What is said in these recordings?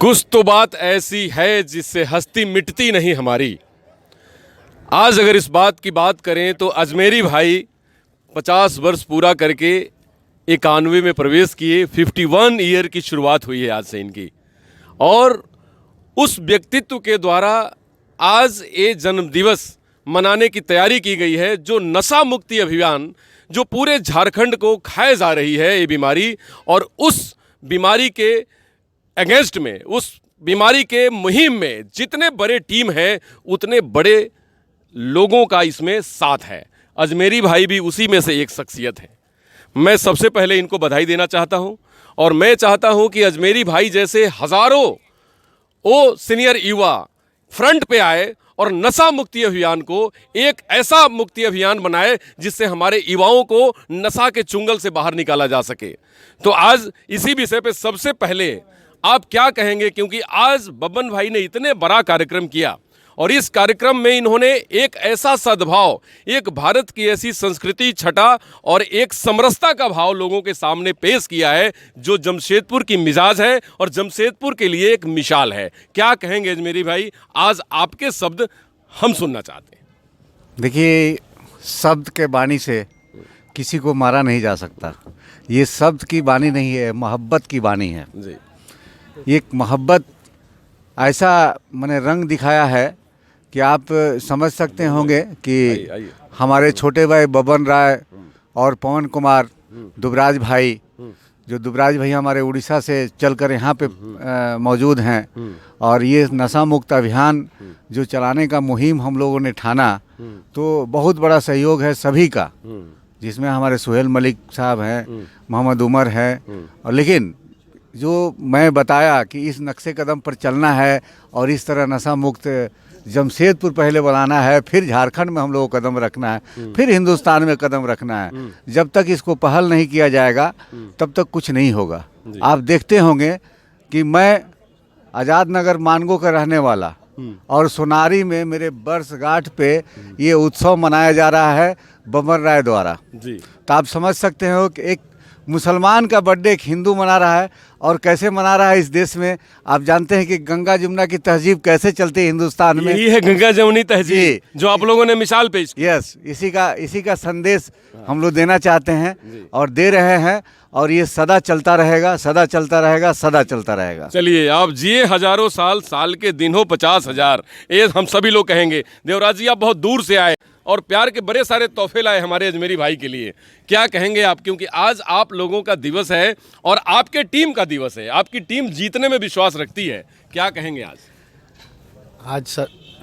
कुछ तो बात ऐसी है जिससे हस्ती मिटती नहीं हमारी। आज अगर इस बात की बात करें तो अजमेरी भाई 50 वर्ष पूरा करके 91 में प्रवेश किए। 51 ईयर की शुरुआत हुई है आज से इनकी, और उस व्यक्तित्व के द्वारा आज ये जन्मदिवस मनाने की तैयारी की गई है। जो नशा मुक्ति अभियान जो पूरे झारखंड को खाए जा रही है ये बीमारी, और उस बीमारी के अगेंस्ट में, उस बीमारी के मुहिम में जितने बड़े टीम है उतने बड़े लोगों का इसमें साथ है। अजमेरी भाई भी उसी में से एक शख्सियत है। मैं सबसे पहले इनको बधाई देना चाहता हूं, और मैं चाहता हूं कि अजमेरी भाई जैसे हजारों वो सीनियर युवा फ्रंट पे आए और नशा मुक्ति अभियान को एक ऐसा मुक्ति अभियान बनाए जिससे हमारे युवाओं को नशा के चुंगल से बाहर निकाला जा सके। तो आज इसी विषय पे सबसे पहले आप क्या कहेंगे, क्योंकि आज बब्बन भाई ने इतने बड़ा कार्यक्रम किया और इस कार्यक्रम में इन्होंने एक ऐसा सद्भाव, एक भारत की ऐसी संस्कृति छटा और एक समरसता का भाव लोगों के सामने पेश किया है जो जमशेदपुर की मिजाज है और जमशेदपुर के लिए एक मिसाल है। क्या कहेंगे अजमेरी भाई, आज आपके शब्द हम सुनना चाहते हैं। देखिए, शब्द के बानी से किसी को मारा नहीं जा सकता। ये शब्द की बानी नहीं है, मोहब्बत की बानी है जी। एक मोहब्बत ऐसा मैंने रंग दिखाया है कि आप समझ सकते होंगे कि हमारे छोटे भाई बबन राय और पवन कुमार दुबराज भाई, जो दुबराज भाई हमारे उड़ीसा से चलकर यहाँ पे मौजूद हैं, और ये नशा मुक्त अभियान जो चलाने का मुहिम हम लोगों ने ठाना, तो बहुत बड़ा सहयोग है सभी का, जिसमें हमारे सुहेल मलिक साहब हैं, मोहम्मद उमर हैं। और लेकिन जो मैं बताया कि इस नक्शे कदम पर चलना है और इस तरह नशा मुक्त जमशेदपुर पहले बनाना है, फिर झारखंड में हम लोगों को कदम रखना है, फिर हिंदुस्तान में कदम रखना है। जब तक इसको पहल नहीं किया जाएगा तब तक कुछ नहीं होगा। आप देखते होंगे कि मैं आज़ाद नगर मानगो का रहने वाला, और सोनारी में मेरे वर्षगांठ पे ये उत्सव मनाया जा रहा है बबन राय द्वारा जी। तो आप समझ सकते हो कि एक मुसलमान का बर्थडे एक हिंदू मना रहा है, और कैसे मना रहा है इस देश में। आप जानते हैं कि गंगा जमुना की तहजीब कैसे चलती है हिंदुस्तान में। यही है गंगा जमुनी तहजीब जो आप लोगों ने मिसाल पेश की। यस, इसी का संदेश हम लोग देना चाहते हैं और दे रहे हैं, और ये सदा चलता रहेगा, सदा चलता रहेगा, सदा चलता रहेगा। चलिए, आप जिए हजारों साल, साल के दिन हो 50,000, ये हम सभी लोग कहेंगे। देवराज जी, आप बहुत दूर से आए और प्यार के बड़े सारे तोहफे लाए हमारे अजमेरी भाई के लिए। क्या कहेंगे आप, क्योंकि आज आप लोगों का दिवस है और आपके टीम का दिवस है, आपकी टीम जीतने में विश्वास रखती है। क्या कहेंगे आज?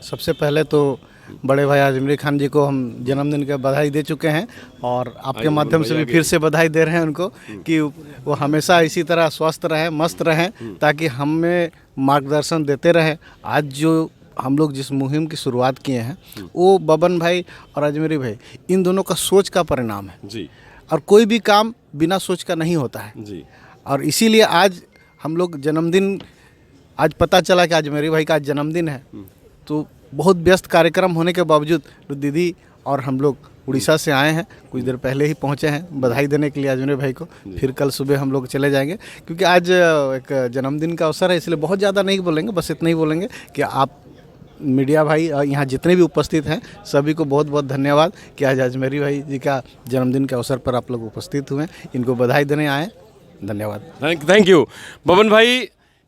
सबसे पहले तो बड़े भाई अजमेरी खान जी को हम जन्मदिन की बधाई दे चुके हैं, और आपके माध्यम से भी फिर से बधाई दे रहे हैं उनको कि वो हमेशा इसी तरह स्वस्थ रहें, मस्त रहें, ताकि हमें मार्गदर्शन देते रहें। आज जो हम लोग जिस मुहिम की शुरुआत किए हैं वो बबन भाई और अजमेरी भाई, इन दोनों का सोच का परिणाम है जी। और कोई भी काम बिना सोच का नहीं होता है जी। और इसीलिए आज हम लोग जन्मदिन, आज पता चला कि अजमेरी भाई का आज जन्मदिन है, तो बहुत व्यस्त कार्यक्रम होने के बावजूद दीदी और हम लोग उड़ीसा से आए हैं, कुछ देर पहले ही पहुंचे हैं बधाई देने के लिए अजमेरी भाई को। फिर कल सुबह हम लोग चले जाएंगे, क्योंकि आज एक जन्मदिन का अवसर है, इसलिए बहुत ज़्यादा नहीं बोलेंगे, बस इतना ही बोलेंगे कि आप मीडिया भाई और यहाँ जितने भी उपस्थित हैं सभी को बहुत बहुत धन्यवाद कि आज अजमेरी भाई जी का जन्मदिन के अवसर पर आप लोग उपस्थित हुए, इनको बधाई देने आए। धन्यवाद। Thank you. बबन भाई,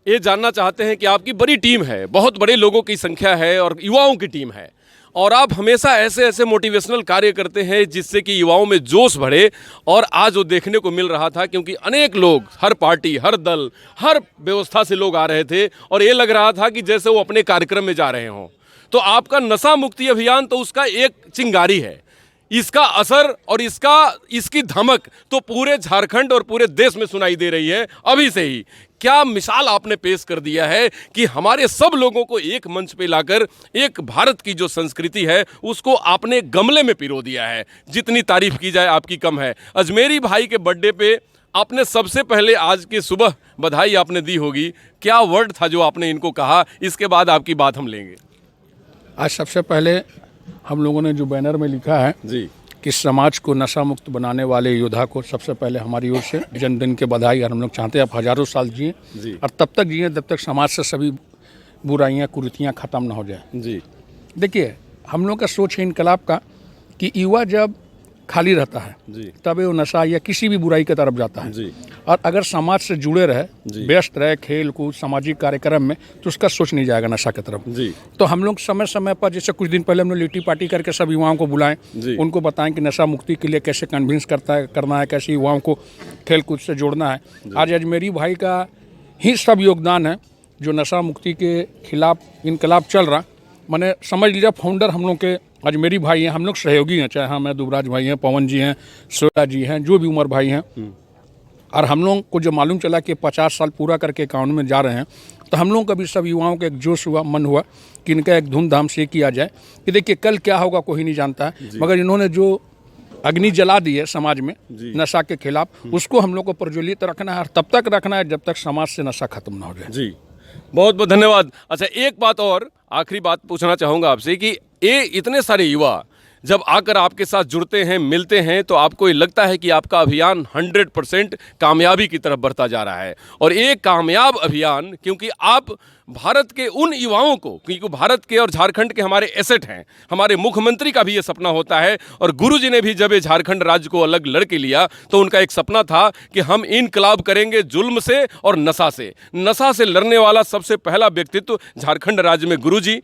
ये जानना चाहते हैं कि आपकी बड़ी टीम है, बहुत बड़े लोगों की संख्या है और युवाओं की टीम है, और आप हमेशा ऐसे ऐसे मोटिवेशनल कार्य करते हैं जिससे कि युवाओं में जोश बढ़े, और आज वो देखने को मिल रहा था, क्योंकि अनेक लोग, हर पार्टी, हर दल, हर व्यवस्था से लोग आ रहे थे, और ये लग रहा था कि जैसे वो अपने कार्यक्रम में जा रहे हों। तो आपका नशा मुक्ति अभियान तो उसका एक चिंगारी है, इसका असर और इसकी धमक तो पूरे झारखंड और पूरे देश में सुनाई दे रही है अभी से ही। क्या मिसाल आपने पेश कर दिया है कि हमारे सब लोगों को एक मंच पे लाकर एक भारत की जो संस्कृति है उसको आपने गमले में पिरो दिया है। जितनी तारीफ की जाए आपकी कम है। अजमेरी भाई के बर्थडे पे आपने सबसे पहले आज की सुबह बधाई आपने दी होगी, क्या वर्ड था जो आपने इनको कहा? इसके बाद आपकी बात हम लेंगे। आज सबसे पहले हम लोगों ने जो बैनर में लिखा है जी कि समाज को नशा मुक्त बनाने वाले योद्धा को सबसे पहले हमारी ओर से जन्मदिन के बधाई। और हम लोग चाहते हैं आप हज़ारों साल जिए और तब तक जिए जब तक समाज से सभी बुराइयाँ कुरीतियाँ ख़त्म ना हो जाए। जी देखिए, हम लोग का सोच है इनकलाब का कि युवा जब खाली रहता है तब वो नशा या किसी भी बुराई की तरफ जाता है। जी। और अगर समाज से जुड़े रहे, व्यस्त रहे खेल कूद सामाजिक कार्यक्रम में, तो उसका सोच नहीं जाएगा नशा की तरफ। जी। तो हम लोग समय समय पर, जैसे कुछ दिन पहले हमने लिट्टी पार्टी करके सब युवाओं को बुलाएं, उनको बताएं कि नशा मुक्ति के लिए कैसे कन्विंस करना है, कैसे युवाओं को खेल कूद से जोड़ना है। आज अजमेरी भाई का ही सब योगदान है जो नशा मुक्ति के खिलाफ इनकलाब चल रहा। मैंने समझ लीजिए फाउंडर हम लोग के अजमेरी भाई हैं, हम लोग सहयोगी हैं, चाहे हमें दुबराज भाई हैं, पवन जी हैं, सोया जी हैं, जो भी उमर भाई हैं। और हम लोगों को जो मालूम चला कि 50 साल पूरा करके अकाउंट में जा रहे हैं, तो हम लोगों का भी सब युवाओं का एक जोश हुआ, मन हुआ कि इनका एक धूमधाम से किया जाए कि देखिए कल क्या होगा कोई नहीं जानता है, मगर इन्होंने जो अग्नि जला दी है समाज में नशा के खिलाफ, उसको हम लोग को प्रज्वलित रखना है और तब तक रखना है जब तक समाज से नशा खत्म ना हो जाए। जी, बहुत बहुत धन्यवाद। अच्छा, एक बात और आखिरी बात पूछना चाहूँगा आपसे कि ये इतने सारे युवा जब आकर आपके साथ जुड़ते हैं, मिलते हैं, तो आपको ये लगता है कि आपका अभियान 100% कामयाबी की तरफ बढ़ता जा रहा है। और ये कामयाब अभियान, क्योंकि आप भारत के उन युवाओं को, क्योंकि भारत के और झारखंड के हमारे एसेट हैं, हमारे मुख्यमंत्री का भी ये सपना होता है और गुरुजी ने भी जब ये झारखंड राज्य को अलग लड़ के लिया तो उनका एक सपना था कि हम इनकलाब करेंगे जुल्म से और नशा से। नशा से लड़ने वाला सबसे पहला व्यक्तित्व झारखंड राज्य में गुरुजी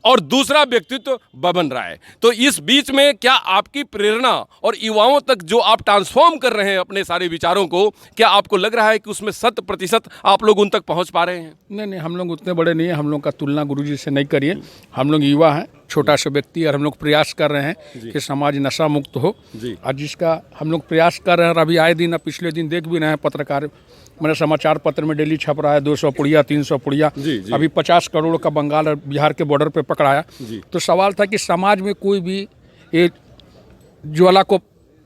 और दूसरा व्यक्तित्व बबन राय। तो इस बीच में क्या आपकी प्रेरणा और युवाओं तक जो आप ट्रांसफॉर्म कर रहे हैं अपने सारे विचारों को, क्या आपको लग रहा है कि उसमें 100% आप लोग उन तक पहुंच पा रहे हैं? नहीं, हम लोग उतने बड़े नहीं हैं, हम लोग का तुलना गुरुजी से नहीं करिए। हम लोग युवा हैं, छोटा सा व्यक्ति, और हम लोग प्रयास कर रहे हैं कि समाज नशा मुक्त हो। और जिसका हम लोग प्रयास कर रहे हैं, और अभी आए दिन, पिछले दिन देख भी रहे हैं पत्रकार, मैंने समाचार पत्र में डेली छप रहा है 200 पुड़िया 300 पुड़िया, अभी 50 करोड़ का बंगाल और बिहार के बॉर्डर पे पकड़ाया। तो सवाल था कि समाज में कोई भी एक ज्वाला को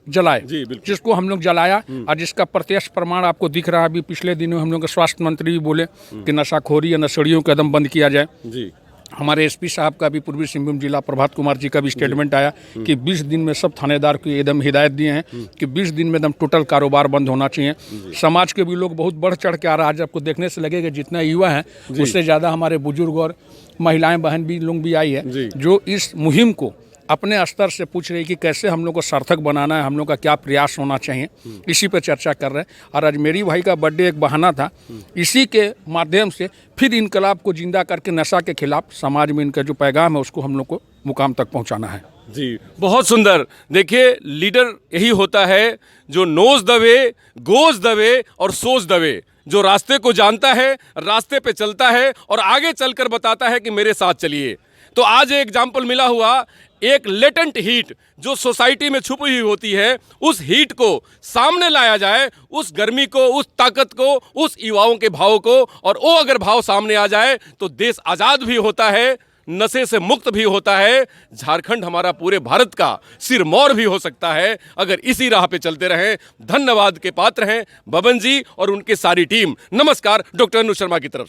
जलाए, जिसको हम लोग जलाया, और जिसका प्रत्यक्ष प्रमाण आपको दिख रहा है। अभी पिछले दिनों हम लोग के स्वास्थ्य मंत्री भी बोले कि नशाखोरी या नशेड़ियों को एकदम बंद किया जाए। हमारे एसपी साहब का भी, पूर्वी सिंहभूम जिला प्रभात कुमार जी का भी स्टेटमेंट आया कि 20 दिन में सब थानेदार को एकदम हिदायत दिए हैं कि 20 दिन में एकदम टोटल कारोबार बंद होना चाहिए। समाज के भी लोग बहुत बढ़ चढ़ के आ रहा है। आज आपको देखने से लगेगा जितना युवा है उससे ज़्यादा हमारे बुजुर्ग और महिलाएं बहन भी लोग भी आई है, जो इस मुहिम को अपने स्तर से पूछ रही कि कैसे हम लोग को सार्थक बनाना है, हम लोग का क्या प्रयास होना चाहिए, इसी पर चर्चा कर रहे हैं। और अजमेरी भाई का बर्थडे एक बहाना था, इसी के माध्यम से फिर इनकलाब को जिंदा करके नशा के खिलाफ समाज में इनका जो पैगाम है उसको हम लोग को मुकाम तक पहुंचाना है। जी, बहुत सुंदर। देखिए, लीडर यही होता है जो नोज दवे, गोज दवे और सोच दवे, जो रास्ते को जानता है, रास्ते पे चलता है और आगे चलकर बताता है कि मेरे साथ चलिए। तो आज एक एग्जाम्पल मिला हुआ, एक लेटेंट हीट जो सोसाइटी में छुपी हुई होती है, उस हीट को सामने लाया जाए, उस गर्मी को, उस ताकत को, उस युवाओं के भाव को, और वो अगर भाव सामने आ जाए तो देश आज़ाद भी होता है, नशे से मुक्त भी होता है। झारखंड हमारा पूरे भारत का सिरमौर भी हो सकता है अगर इसी राह पे चलते रहें। धन्यवाद के पात्र हैं बबन जी और उनकी सारी टीम। नमस्कार डॉक्टर अनु शर्मा की तरफ से।